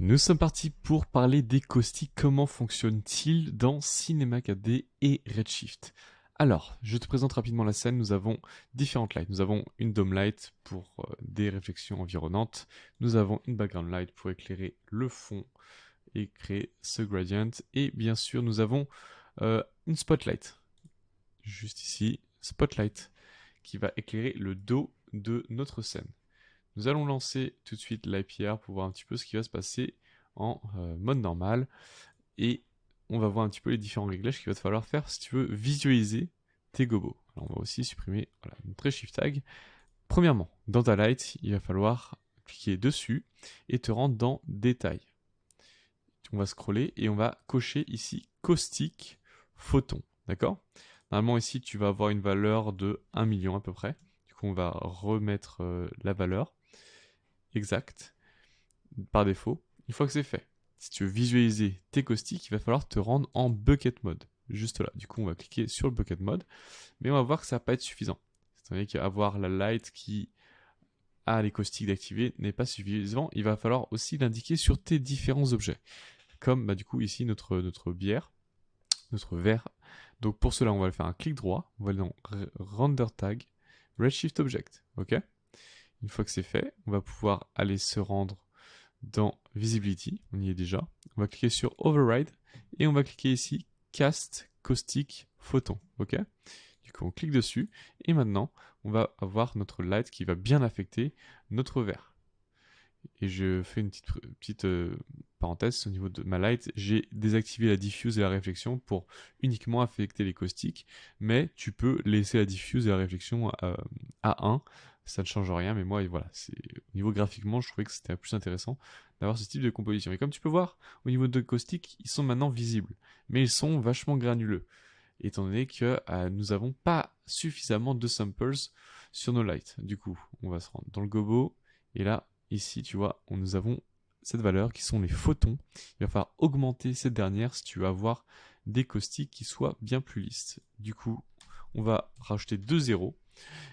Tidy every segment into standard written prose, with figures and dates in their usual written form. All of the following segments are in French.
Nous sommes partis pour parler des caustiques. Comment fonctionnent-ils dans Cinema 4D et Redshift? Alors, je te présente rapidement la scène. Nous avons différentes lights. Nous avons une dome light pour des réflexions environnantes. Nous avons une background light pour éclairer le fond et créer ce gradient. Et bien sûr, nous avons une spotlight. Juste ici, spotlight, qui va éclairer le dos de notre scène. Nous allons lancer tout de suite l'IPR pour voir un petit peu ce qui va se passer en mode normal. Et on va voir un petit peu les différents réglages qu'il va te falloir faire si tu veux visualiser tes gobos. Alors on va aussi supprimer notre Shift tag. Premièrement, dans ta light, il va falloir cliquer dessus et te rendre dans Détails. On va scroller et on va cocher ici Caustic Photon. D'accord? Normalement ici, tu vas avoir une valeur de 1 million à peu près. Du coup, on va remettre la valeur exact par défaut. Une fois que c'est fait, si tu veux visualiser tes caustiques, il va falloir te rendre en bucket mode. Juste là. Du coup, on va cliquer sur le bucket mode, mais on va voir que ça va pas être suffisant. C'est-à-dire qu'avoir la light qui a les caustiques d'activer n'est pas suffisant. Il va falloir aussi l'indiquer sur tes différents objets. Comme du coup ici notre bière, notre verre. Donc pour cela, on va faire un clic droit, on va aller dans Render Tag, Redshift Object. Ok. Une fois que c'est fait, on va pouvoir aller se rendre dans Visibility, on y est déjà. On va cliquer sur Override et on va cliquer ici Cast Caustic Photon. Ok. Du coup, on clique dessus et maintenant, on va avoir notre light qui va bien affecter notre verre. Et je fais une petite parenthèse au niveau de ma light. J'ai désactivé la diffuse et la réflexion pour uniquement affecter les caustiques, mais tu peux laisser la diffuse et la réflexion à 1. Ça ne change rien, mais moi, voilà, au niveau graphiquement, je trouvais que c'était plus intéressant d'avoir ce type de composition. Et comme tu peux voir, au niveau de caustiques, ils sont maintenant visibles, mais ils sont vachement granuleux, étant donné que nous n'avons pas suffisamment de samples sur nos lights. Du coup, on va se rendre dans le gobo, et là, ici, tu vois, nous avons cette valeur qui sont les photons. Il va falloir augmenter cette dernière si tu veux avoir des caustiques qui soient bien plus lisses. Du coup, on va rajouter 2 zéros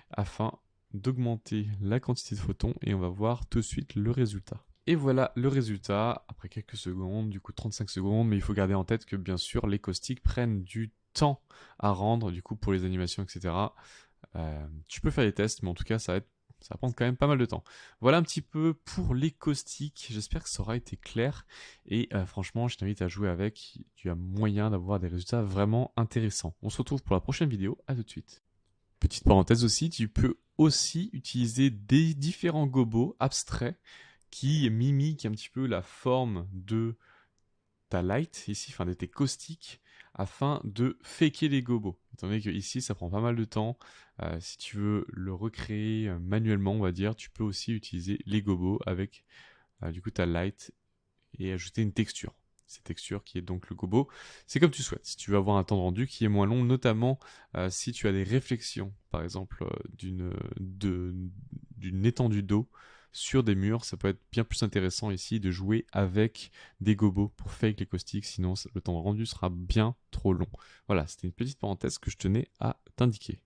afin d'augmenter la quantité de photons et on va voir tout de suite le résultat. Et voilà le résultat après quelques secondes, du coup 35 secondes, mais il faut garder en tête que bien sûr les caustiques prennent du temps à rendre, du coup pour les animations, etc. Tu peux faire des tests, mais en tout cas ça va prendre quand même pas mal de temps. Voilà un petit peu pour les caustiques. J'espère que ça aura été clair. Et franchement, je t'invite à jouer avec. Tu as moyen d'avoir des résultats vraiment intéressants. On se retrouve pour la prochaine vidéo. À tout de suite. Petite parenthèse aussi, tu peux aussi utiliser des différents gobos abstraits qui mimiquent un petit peu la forme de ta light ici, enfin de tes caustiques, afin de faker les gobos. Étant donné que ici ça prend pas mal de temps, si tu veux le recréer manuellement, on va dire, tu peux aussi utiliser les gobos avec du coup ta light et ajouter une texture. Cette texture qui est donc le gobo, c'est comme tu souhaites. Si tu veux avoir un temps de rendu qui est moins long, notamment si tu as des réflexions, par exemple d'une étendue d'eau sur des murs, ça peut être bien plus intéressant ici de jouer avec des gobos pour fake les caustiques, sinon le temps de rendu sera bien trop long. Voilà, c'était une petite parenthèse que je tenais à t'indiquer.